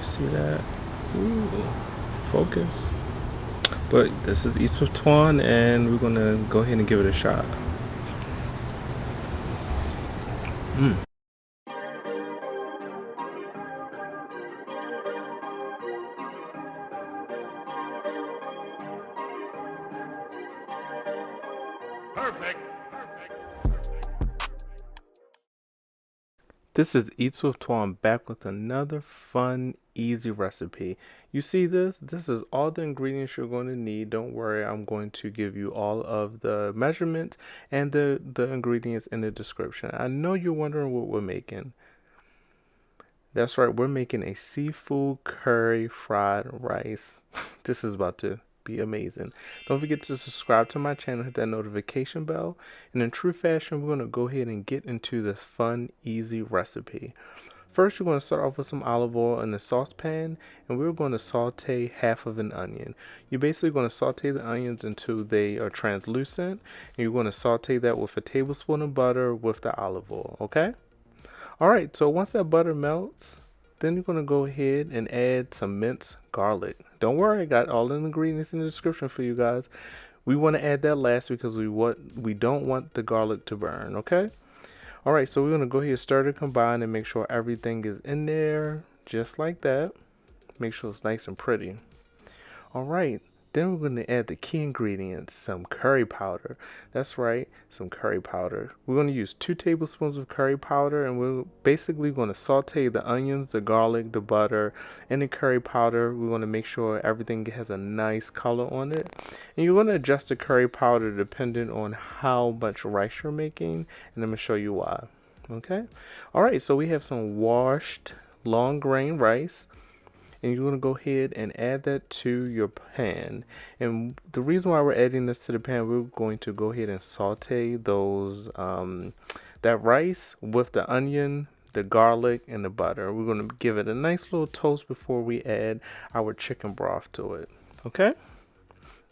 See that? Ooh, focus. But this is East of Tuan, and we're gonna go ahead and give it a shot. Perfect. This is Eats with Tuan back with another fun, easy recipe. You see this? This is all the ingredients you're going to need. Don't worry, I'm going to give you all of the measurements and the ingredients in the description. I know you're wondering what we're making. That's right, we're making a seafood curry fried rice. This is about to be amazing. Don't forget to subscribe to my channel, hit that notification bell, and in true fashion, we're going to go ahead and get into this fun, easy recipe. First, you're going to start off with some olive oil in a saucepan, and we're going to saute half of an onion. You're basically going to saute the onions until they are translucent, and you're going to saute that with a tablespoon of butter with the olive oil, okay? Alright, so once that butter melts, then you're going to go ahead and add some minced garlic. Don't worry, I got all the ingredients in the description for you guys. We want to add that last because we don't want the garlic to burn, okay? Alright, so we're going to go ahead and stir to combine and make sure everything is in there just like that. Make sure it's nice and pretty. Alright, then we're going to add the key ingredients, some curry powder. That's right, some curry powder. We're going to use 2 tablespoons of curry powder, and we're basically going to saute the onions, the garlic, the butter, and the curry powder. We want to make sure everything has a nice color on it. And you're going to adjust the curry powder depending on how much rice you're making, and I'm going to show you why. Okay? Alright, so we have some washed long grain rice. And you're going to go ahead and add that to your pan. And the reason why we're adding this to the pan, we're going to go ahead and saute those that rice with the onion, the garlic, and the butter. We're going to give it a nice little toast before we add our chicken broth to it. Okay?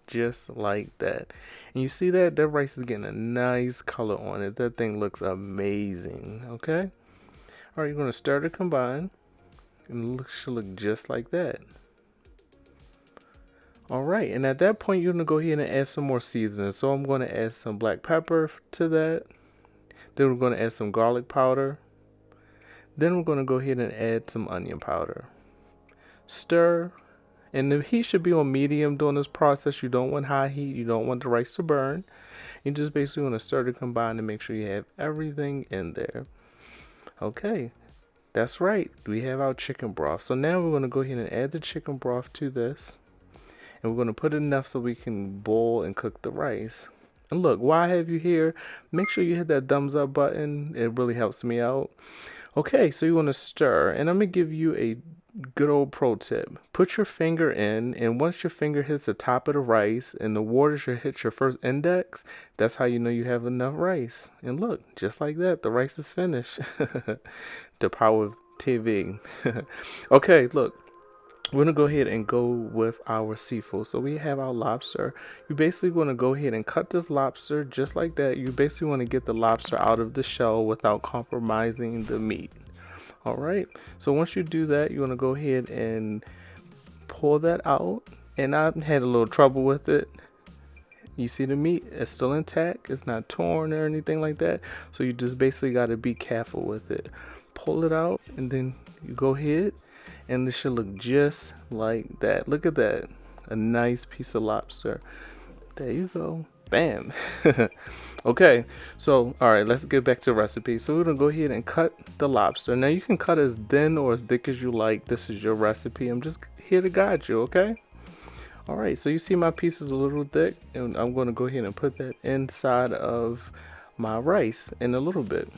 Just like that. And you see that rice is getting a nice color on it. That thing looks amazing. Okay? All right, you're going to stir to combine. And it should look just like that. Alright, and at that point you're going to go ahead and add some more seasoning. So I'm going to add some black pepper to that. Then we're going to add some garlic powder. Then we're going to go ahead and add some onion powder. Stir. And the heat should be on medium during this process. You don't want high heat. You don't want the rice to burn. You just basically want to stir to combine and make sure you have everything in there. Okay. That's right, we have our chicken broth. So now we're going to go ahead and add the chicken broth to this. And we're going to put enough so we can boil and cook the rice. And look, while I have you here, make sure you hit that thumbs up button. It really helps me out. Okay, so you want to stir. And I'm going to give you a good old pro tip. Put your finger in, and once your finger hits the top of the rice and the water should hit your first index, that's how you know you have enough rice. And look, just like that, the rice is finished. The power of TV. Okay, look. We're going to go ahead and go with our seafood. So we have our lobster. You basically want to go ahead and cut this lobster just like that. You basically want to get the lobster out of the shell without compromising the meat. Alright, so once you do that, you want to go ahead and pull that out. And I had a little trouble with it. You see the meat is still intact. It's not torn or anything like that. So you just basically got to be careful with it. Pull it out and then you go ahead and this should look just like that. Look at that. A nice piece of lobster. There you go. Bam. Okay, so alright, let's get back to the recipe. So we're gonna go ahead and cut the lobster. Now you can cut as thin or as thick as you like. This is your recipe. I'm just here to guide you, okay? Alright, so you see my piece is a little thick, and I'm gonna go ahead and put that inside of my rice in a little bit.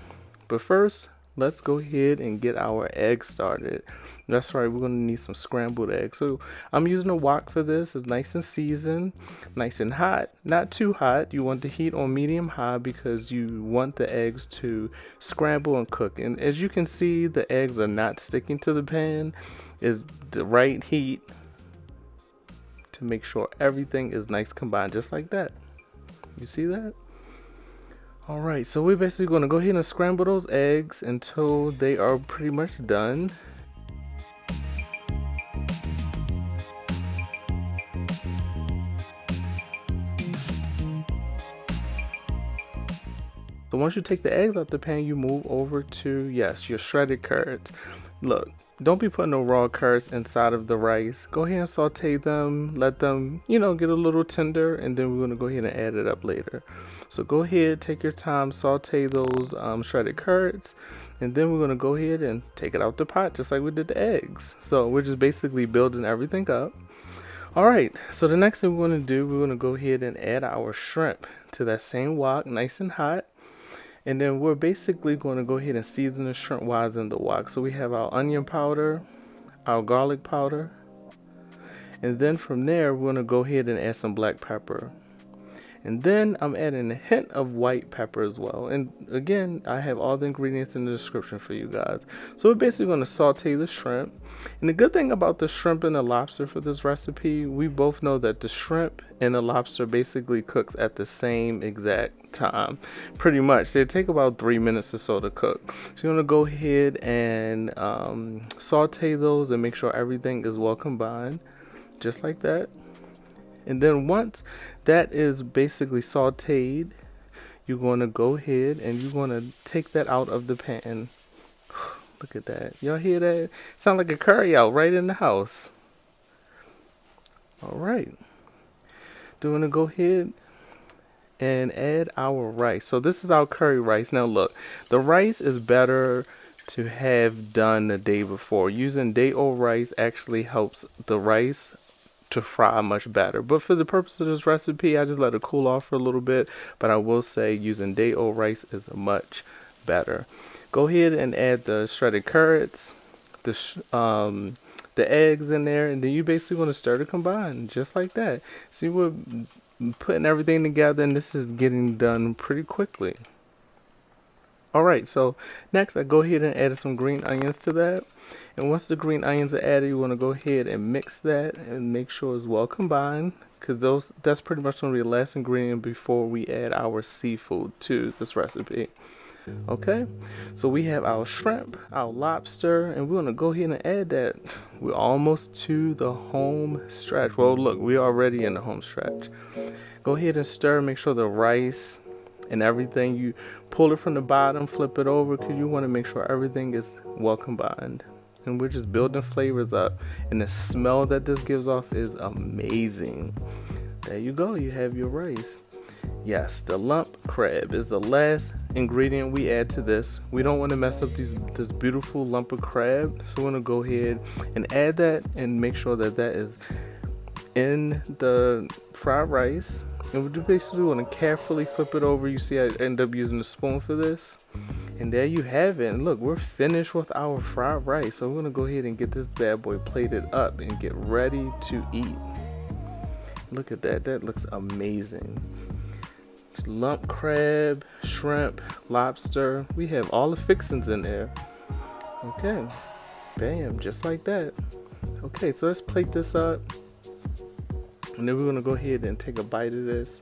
But first, let's go ahead and get our eggs started. That's right, we're going to need some scrambled eggs. So I'm using a wok for this. It's nice and seasoned, nice and hot. Not too hot. You want the heat on medium high because you want the eggs to scramble and cook. And as you can see, the eggs are not sticking to the pan. It's the right heat to make sure everything is nice combined, just like that. You see that? Alright, so we're basically going to go ahead and scramble those eggs until they are pretty much done. So once you take the eggs out the pan, you move over to, yes, your shredded carrots. Look, don't be putting no raw carrots inside of the rice. Go ahead and saute them, let them, get a little tender, and then we're going to go ahead and add it up later. So go ahead, take your time, saute those shredded carrots, and then we're going to go ahead and take it out the pot just like we did the eggs. So we're just basically building everything up. Alright, so the next thing we're going to do, we're going to go ahead and add our shrimp to that same wok, nice and hot. And then we're basically going to go ahead and season the shrimp while it's in the wok. So we have our onion powder, our garlic powder, and then from there we're going to go ahead and add some black pepper. And then I'm adding a hint of white pepper as well. And again, I have all the ingredients in the description for you guys. So we're basically going to saute the shrimp. And the good thing about the shrimp and the lobster for this recipe, we both know that the shrimp and the lobster basically cooks at the same exact time. Pretty much. They take about 3 minutes or so to cook. So you're going to go ahead and saute those and make sure everything is well combined. Just like that. And then once that is basically sauteed, you're going to go ahead and you're going to take that out of the pan. Look at that. Y'all hear that? Sound like a curry out right in the house. Alright. Then we're going to go ahead and add our rice. So this is our curry rice. Now look, the rice is better to have done the day before. Using day-old rice actually helps the rice to fry much better, but for the purpose of this recipe I just let it cool off for a little bit. But I will say using day-old rice is much better. Go ahead and add the shredded carrots, the eggs in there, and then you basically want to stir to combine just like that. See, we're putting everything together and this is getting done pretty quickly. Alright, so next I go ahead and add some green onions to that. And once the green onions are added, you want to go ahead and mix that and make sure it's well combined, because that's pretty much going to be the last ingredient before we add our seafood to this recipe. Okay, so we have our shrimp, our lobster, and we're going to go ahead and add that. We're almost to the home stretch. Well, look, we're already in the home stretch. Go ahead and stir, make sure the rice and everything, you pull it from the bottom, flip it over, because you want to make sure everything is well combined. And we're just building flavors up, and the smell that this gives off is amazing. There you go, you have your rice. Yes, the lump crab is the last ingredient we add to this. We don't want to mess up this beautiful lump of crab, so we're going to go ahead and add that and make sure that that is in the fried rice. And we're just basically going to carefully flip it over. You see I end up using a spoon for this. And there you have it. And look, we're finished with our fried rice. So we're going to go ahead and get this bad boy plated up and get ready to eat. Look at that. That looks amazing. It's lump crab, shrimp, lobster. We have all the fixings in there. Okay. Bam. Just like that. Okay, so let's plate this up. And then we're going to go ahead and take a bite of this.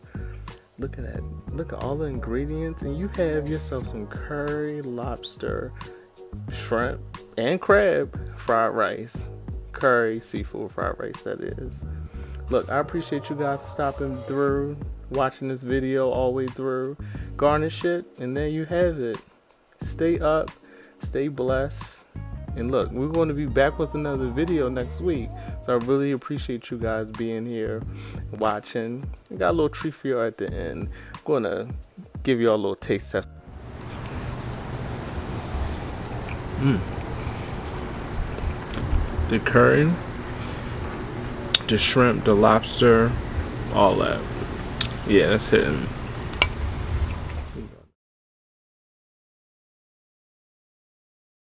Look at that. Look at all the ingredients. And you have yourself some curry, lobster, shrimp, and crab fried rice. Curry seafood fried rice, that is. Look, I appreciate you guys stopping through, watching this video all the way through. Garnish it, and there you have it. Stay up, stay blessed. And look, we're going to be back with another video next week. So I really appreciate you guys being here, watching. I got a little treat for you at the end. I'm going to give you all a little taste test. The curry, the shrimp, the lobster, all that. Yeah, that's hitting.